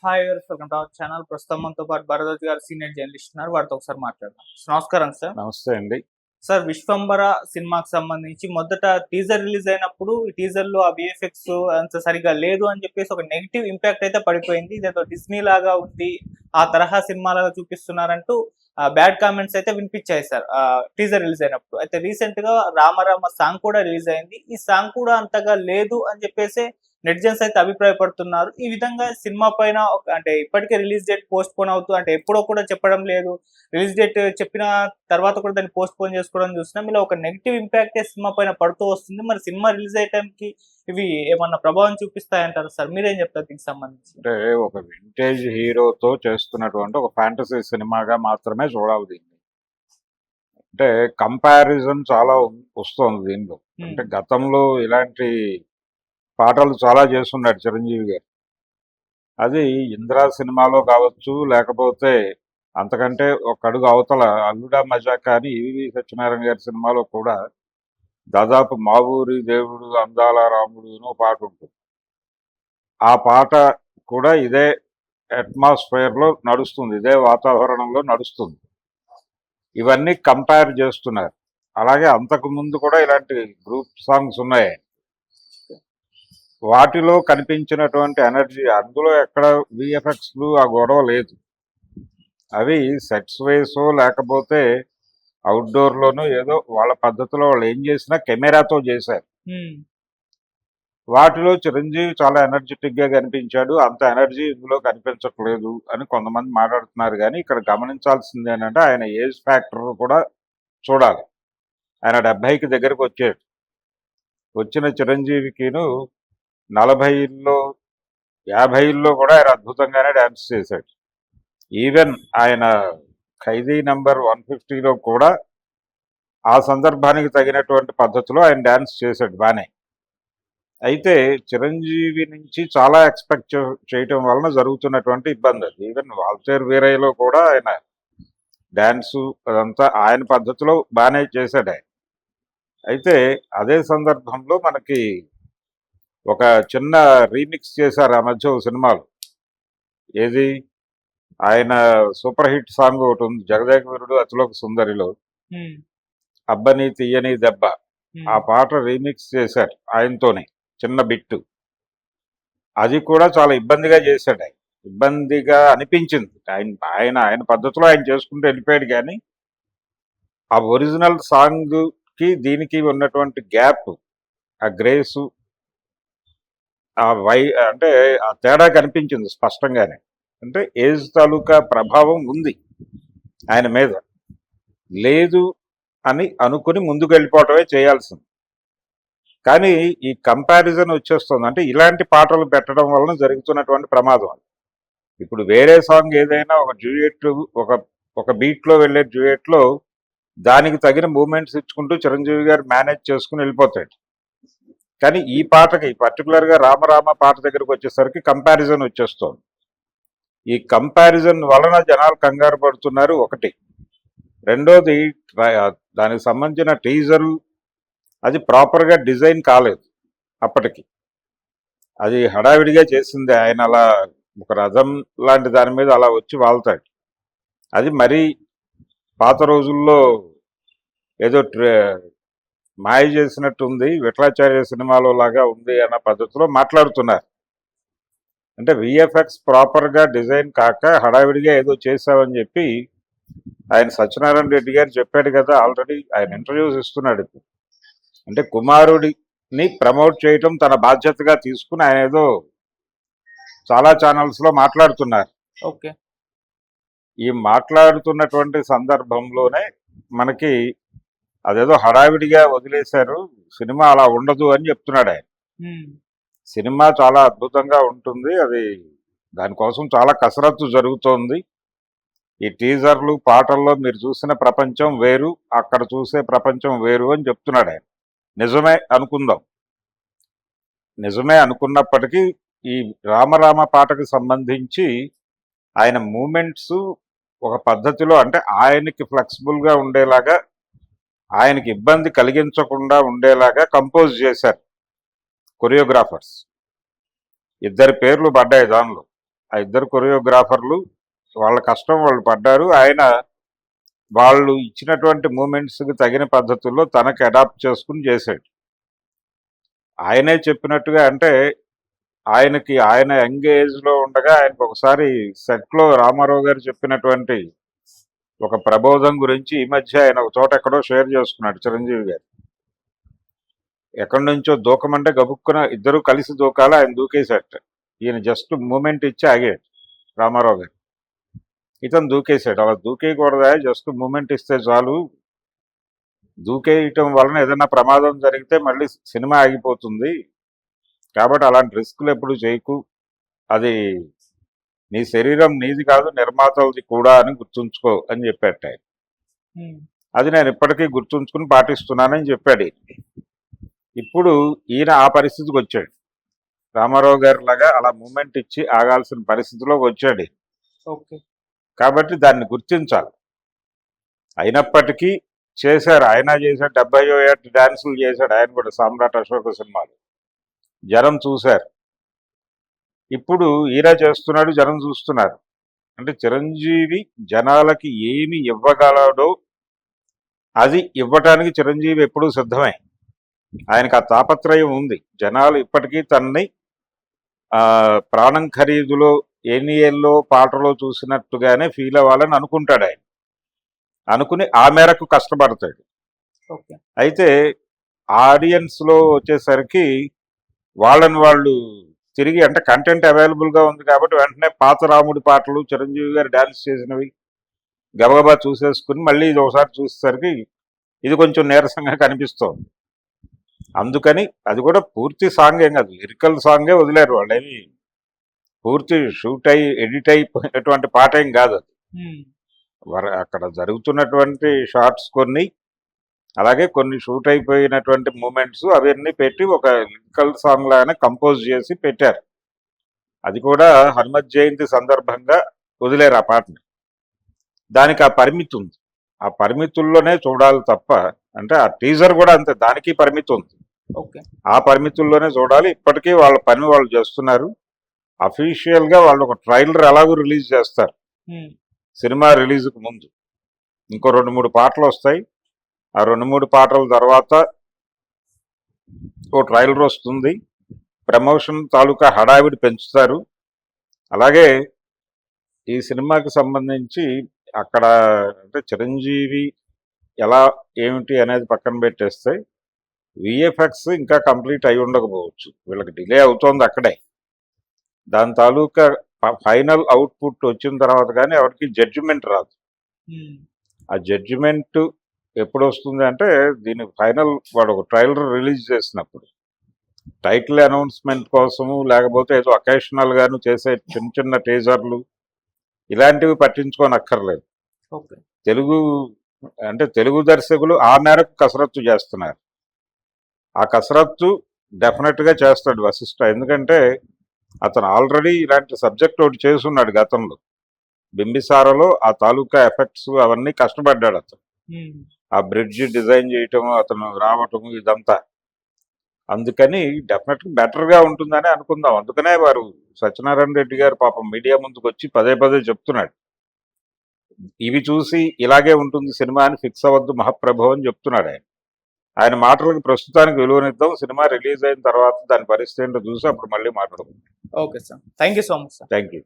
Hi viewers, welcome to our channel. ప్రస్తుతం మనతో పాటు భరద్వాజ్ గారు సీనియర్ జర్నలిస్ట్ ఉన్నారు. వారితో ఒకసారి మాట్లాడదాం. నమస్కారం సార్. నమస్తే అండి. సార్, విశ్వంబర సినిమాకి సంబంధించి మొదట టీజర్ రిలీజ్ అయినప్పుడు ఈ టీజర్ లో ఆ విఎఫ్ఎక్స్ అంత సరిగా లేదు అని చెప్పేసి ఒక నెగిటివ్ ఇంపాక్ట్ అయితే పడిపోయింది. ఇదేదో డిస్నీ లాగా ఉంది, ఆ తరహా సినిమాలాగా చూపిస్తున్నారంటూ బ్యాడ్ కామెంట్స్ అయితే వినిపించాయి సార్ టీజర్ రిలీజ్ అయినప్పుడు. అయితే రీసెంట్ గా రామరామ సాంగ్ కూడా రిలీజ్ అయింది. ఈ సాంగ్ కూడా అంతగా లేదు అని చెప్పేసి నెటిజన్స్ అయితే అభిప్రాయపడుతున్నారు. ఈ విధంగా సినిమా పైన అంటే ఇప్పటికే రిలీజ్ డేట్ పోస్ట్ పోన్ అవుతూ, అంటే ఎప్పుడో కూడా చెప్పడం లేదు, రిలీజ్ డేట్ చెప్పిన తర్వాత కూడా దాన్ని పోస్ట్ పోన్ చేసుకోవడం చూసినాం. ఇలా ఒక నెగిటివ్ ఇంపాక్ట్ సినిమా పైన పడుతూ వస్తుంది. మరి సినిమా రిలీజ్ అయ్యే టైంకి ఇవి ఏమన్నా ప్రభావం చూపిస్తాయంటారు సార్? మీరేం చెప్తారు దీనికి సంబంధించి? అంటే ఒక వింటేజ్ హీరోతో చేస్తున్నటువంటి ఒక ఫ్యాంటసీ సినిమాగా మాత్రమే చూడాలి దీన్ని. అంటే కంపారిజన్ చాలా వస్తుంది దీనిలో. అంటే గతంలో ఇలాంటి పాటలు చాలా చేస్తున్నాడు చిరంజీవి గారు. అది ఇంద్రా సినిమాలో కావచ్చు, లేకపోతే అంతకంటే ఒక అడుగు అవతల అల్లుడా మజాకా అని ఈవి సత్యనారాయణ గారి సినిమాలో కూడా దాదాపు మా ఊరి దేవుడు అందాల రాముడు అని ఒక పాట ఉంటుంది. ఆ పాట కూడా ఇదే అట్మాస్ఫియర్లో నడుస్తుంది, ఇదే వాతావరణంలో నడుస్తుంది. ఇవన్నీ కంపేర్ చేస్తున్నారు. అలాగే అంతకు ముందు కూడా ఇలాంటి గ్రూప్ సాంగ్స్ ఉన్నాయి. వాటిలో కనిపించినటువంటి ఎనర్జీ అందులో ఎక్కడ విఎఫ్ఎక్స్లు ఆ గొడవ లేదు. అవి సెట్స్ వేసో లేకపోతే అవుట్డోర్లోనూ ఏదో వాళ్ళ పద్ధతిలో వాళ్ళు ఏం చేసినా కెమెరాతో చేశారు. వాటిలో చిరంజీవి చాలా ఎనర్జెటిక్ గా కనిపించాడు. అంత ఎనర్జీ ఇందులో కనిపించట్లేదు అని కొంతమంది మాట్లాడుతున్నారు. కానీ ఇక్కడ గమనించాల్సింది ఏంటంటే ఆయన ఏజ్ ఫ్యాక్టర్ కూడా చూడాలి. ఆయన 70కి దగ్గరకు వచ్చాడు. వచ్చిన చిరంజీవికిను 40లో 50లో కూడా ఆయన అద్భుతంగానే డ్యాన్స్ చేశాడు. ఈవెన్ ఆయన ఖైదీ నంబర్ 150లో కూడా ఆ సందర్భానికి తగినటువంటి పద్ధతిలో ఆయన డ్యాన్స్ చేశాడు బానే. అయితే చిరంజీవి నుంచి చాలా ఎక్స్పెక్ట్ చేయటం వలన జరుగుతున్నటువంటి ఇబ్బంది అది. ఈవెన్ వాల్తేరు వీరయ్యలో కూడా ఆయన డ్యాన్సు అదంతా ఆయన పద్ధతిలో బాగానే చేశాడు ఆయన. అయితే అదే సందర్భంలో మనకి ఒక చిన్న రీమిక్స్ చేశారు ఆ మధ్య సినిమాలు. ఏది ఆయన సూపర్ హిట్ సాంగ్ ఒకటి ఉంది, జగదేక వీరుడు అతిలోక సుందరిలో, అబ్బని తీయని దెబ్బ. ఆ పాట రీమిక్స్ చేశారు ఆయనతోనే, చిన్న బిట్టు. అది కూడా చాలా ఇబ్బందిగా చేశాడు ఆయన. ఇబ్బందిగా అనిపించింది. ఆయన ఆయన పద్ధతిలో ఆయన చేసుకుంటూ వెళ్ళిపోయాడు. కానీ ఆ ఒరిజినల్ సాంగ్కి దీనికి ఉన్నటువంటి గ్యాప్, ఆ గ్రేసు, ఆ అంటే ఆ తేడా కనిపించింది స్పష్టంగానే. అంటే ఏజ్ తాలూకా ప్రభావం ఉంది ఆయన మీద. లేదు అని అనుకుని ముందుకు వెళ్ళిపోవటమే చేయాల్సింది. కానీ ఈ కంపారిజన్ వచ్చేస్తుంది. అంటే ఇలాంటి పాటలు పెట్టడం వలన జరుగుతున్నటువంటి ప్రమాదం. ఇప్పుడు వేరే సాంగ్ ఏదైనా ఒక డ్యూయెట్, ఒక బీట్లో వెళ్ళే డ్యూయెట్లో దానికి తగిన మూమెంట్స్ ఇచ్చుకుంటూ చిరంజీవి గారు మేనేజ్ చేసుకుని వెళ్ళిపోతాడు. కానీ ఈ పాటకి పర్టికులర్గా రామరామ పాట దగ్గరకు వచ్చేసరికి కంపారిజన్ వచ్చేస్తుంది. ఈ కంపారిజన్ వలన జనాలు కంగారు పడుతున్నారు ఒకటి. రెండోది, దానికి సంబంధించిన టీజరు అది ప్రాపర్గా డిజైన్ కాలేదు అప్పటికి. అది హడావిడిగా చేసింది. ఆయన అలా ఒక రథం లాంటి దాని మీద అలా వచ్చి వాళ్తాడు. అది మరీ పాత రోజుల్లో ఏదో మాయ చేసినట్టుంది, విఠలాచార్య సినిమాలో లాగా ఉంది అన్న పద్ధతిలో మాట్లాడుతున్నారు. అంటే విఎఫ్ఎక్స్ ప్రాపర్గా డిజైన్ కాక హడావిడిగా ఏదో చేశామని చెప్పి ఆయన సత్యనారాయణ రెడ్డి గారు చెప్పాడు కదా, ఆల్రెడీ ఆయన ఇంటర్వ్యూస్ ఇస్తున్నాడు. అంటే కుమారుడిని ప్రమోట్ చేయటం తన బాధ్యతగా తీసుకుని ఆయన ఏదో చాలా ఛానల్స్లో మాట్లాడుతున్నారు. ఓకే. ఈ మాట్లాడుతున్నటువంటి సందర్భంలోనే మనకి అదేదో హడావిడిగా వదిలేశారు, సినిమా అలా ఉండదు అని చెప్తున్నాడు ఆయన. సినిమా చాలా అద్భుతంగా ఉంటుంది, అది దానికోసం చాలా కసరత్తు జరుగుతోంది. ఈ టీజర్లు పాటల్లో మీరు చూసిన ప్రపంచం వేరు, అక్కడ చూసే ప్రపంచం వేరు అని చెప్తున్నాడు ఆయన. నిజమే అనుకుందాం. నిజమే అనుకున్నప్పటికీ ఈ రామరామ పాటకు సంబంధించి ఆయన మూమెంట్స్ ఒక పద్ధతిలో, అంటే ఆయనకి ఫ్లెక్సిబుల్గా ఉండేలాగా, ఆయనకి ఇబ్బంది కలిగించకుండా ఉండేలాగా కంపోజ్ చేశారు కొరియోగ్రాఫర్స్. 2 పేర్లు పడ్డాయి దానిలో. ఆ ఇద్దరు కొరియోగ్రాఫర్లు వాళ్ళ కష్టం వాళ్ళు పడ్డారు. ఆయన వాళ్ళు ఇచ్చినటువంటి మూమెంట్స్కి తగిన పద్ధతుల్లో తనకి అడాప్ట్ చేసుకుని చేశాడు. ఆయనే చెప్పినట్టుగా అంటే ఆయన యంగ్ ఏజ్లో ఉండగా ఆయనకు ఒకసారి సెట్లో రామారావు గారు చెప్పినటువంటి ఒక ప్రబోధం గురించి ఈ మధ్య ఆయన ఒక చోట ఎక్కడో షేర్ చేసుకున్నాడు చిరంజీవి గారు. ఎక్కడి నుంచో దూకమంటే గబుక్కున ఇద్దరు కలిసి దూకాలి, ఆయన దూకేశాట. ఈయన జస్ట్ మూమెంట్ ఇచ్చి ఆగాడు రామారావు గారు. ఇతను దూకేశాడు. అలా దూకేయకూడదా, జస్ట్ మూమెంట్ ఇస్తే చాలు, దూకేయటం వలన ఏదైనా ప్రమాదం జరిగితే మళ్ళీ సినిమా ఆగిపోతుంది, కాబట్టి అలాంటి రిస్కులు ఎప్పుడు చేయకు, అది నీ శరీరం నీది కాదు నిర్మాతలది కూడా అని గుర్తుంచుకో అని చెప్పాట ఆయన. అది నేను ఇప్పటికీ గుర్తుంచుకుని పాటిస్తున్నానని చెప్పాడు. ఇప్పుడు ఈయన ఆ పరిస్థితికి వచ్చాడు. రామారావు గారి లాగా అలా మూమెంట్ ఇచ్చి ఆగాల్సిన పరిస్థితిలోకి వచ్చాడు. కాబట్టి దాన్ని గుర్తించాలి. అయినప్పటికీ చేశారు, ఆయన చేశాడు, 77 డాన్సులు చేశాడు ఆయన కూడా సామ్రాట్ అశోక సినిమాలు. జనం చూశారు. ఇప్పుడు ఈయన చేస్తున్నాడు, జనం చూస్తున్నారు. అంటే చిరంజీవి జనాలకి ఏమి ఇవ్వగలడో అది ఇవ్వటానికి చిరంజీవి ఎప్పుడూ సిద్ధమే. ఆయనకు ఆ తాపత్రయం ఉంది. జనాలు ఇప్పటికీ తనని ప్రాణం ఖరీదులో ఎన్నియల్లో పాటలో చూసినట్టుగానే ఫీల్ అవ్వాలని అనుకుంటాడు ఆయన. అనుకుని ఆ మేరకు కష్టపడతాడు. అయితే ఆడియన్స్లో వచ్చేసరికి వాళ్ళని వాళ్ళు తిరిగి అంటే కంటెంట్ అవైలబుల్గా ఉంది కాబట్టి వెంటనే పాత రాముడి పాటలు చిరంజీవి గారు డ్యాన్స్ చేసినవి గబగబా చూసేసుకుని మళ్ళీ ఇది ఒకసారి చూసేసరికి ఇది కొంచెం నీరసంగా కనిపిస్తోంది. అందుకని అది కూడా పూర్తి సాంగ్ ఏం కాదు, లిరికల్ సాంగే వదిలేరు వాళ్ళు, ఏమి పూర్తి షూట్ అయ్యి ఎడిట్ అయిపోయినటువంటి పాట ఏం కాదు అది. అక్కడ జరుగుతున్నటువంటి షార్ట్స్ కొన్ని, అలాగే కొన్ని షూట్ అయిపోయినటువంటి మూమెంట్స్ అవన్నీ పెట్టి ఒక లిరికల్ సాంగ్ లాగానే కంపోజ్ చేసి పెట్టారు. అది కూడా హనుమత్ జయంతి సందర్భంగా వదిలేరు ఆ పాటని. దానికి ఆ పరిమితి ఉంది, ఆ పరిమితుల్లోనే చూడాలి తప్ప, అంటే ఆ టీజర్ కూడా అంతే, దానికి పరిమితి ఉంది. ఆ పరిమితుల్లోనే చూడాలి. ఇప్పటికీ వాళ్ళ పని వాళ్ళు చేస్తున్నారు. అఫీషియల్ గా వాళ్ళు ఒక ట్రైలర్ ఎలాగూ రిలీజ్ చేస్తారు సినిమా రిలీజ్కి ముందు. ఇంకో 2-3 పాటలు వస్తాయి. ఆ 2-3 పాటల తర్వాత ఓ ట్రైలర్ వస్తుంది. ప్రమోషన్ తాలూకా హడావిడి పెంచుతారు. అలాగే ఈ సినిమాకి సంబంధించి అక్కడ అంటే చిరంజీవి ఎలా ఏమిటి అనేది పక్కన పెట్టేస్తే విఎఫ్ఎక్స్ ఇంకా కంప్లీట్ అయి ఉండకపోవచ్చు, వీళ్ళకి డిలే అవుతోంది అక్కడే. దాని తాలూకా ఫైనల్ అవుట్పుట్ వచ్చిన తర్వాత కానీ ఎవరికి జడ్జిమెంట్ రాదు. ఆ జడ్జిమెంట్ ఎప్పుడు వస్తుంది అంటే దీని ఫైనల్ వాడు ఒక ట్రైలర్ రిలీజ్ చేసినప్పుడు, టైటిల్ అనౌన్స్మెంట్ కోసము లేకపోతే ఏదో అకేషనల్ గాను చేసే చిన్న చిన్న టీజర్లు ఇలాంటివి పట్టించుకోనక్కర్లేదు. తెలుగు దర్శకులు ఆ మేరకు కసరత్తు చేస్తున్నారు. ఆ కసరత్తు డెఫినెట్ గా చేస్తాడు వశిష్ఠ, ఎందుకంటే అతను ఆల్రెడీ ఇలాంటి సబ్జెక్ట్ ఒకటి చేసున్నాడు గతంలో. బింబిసారలో ఆ తాలూకా ఎఫెక్ట్స్ అవన్నీ కష్టపడ్డాడు అతను. ఆ బ్రిడ్జ్ డిజైన్ చేయటం, అతను రావటం, ఇదంతా. అందుకని డెఫినెట్ గా బెటర్ గా ఉంటుందని అనుకుందాం. అందుకనే వారు సత్యనారాయణ రెడ్డి గారు పాపం మీడియా ముందుకు వచ్చి పదే పదే చెప్తున్నాడు, ఇవి చూసి ఇలాగే ఉంటుంది సినిమా అని ఫిక్స్ అవ్వద్దు మహాప్రభు అని చెప్తున్నాడు ఆయన. ఆయన మాటలకు ప్రస్తుతానికి విలువనిద్దాం. సినిమా రిలీజ్ అయిన తర్వాత దాని పరిస్థితి ఏంటో చూసి అప్పుడు మళ్ళీ మాట్లాడుకుందాం. Okay sir, thank you so much sir. Thank you.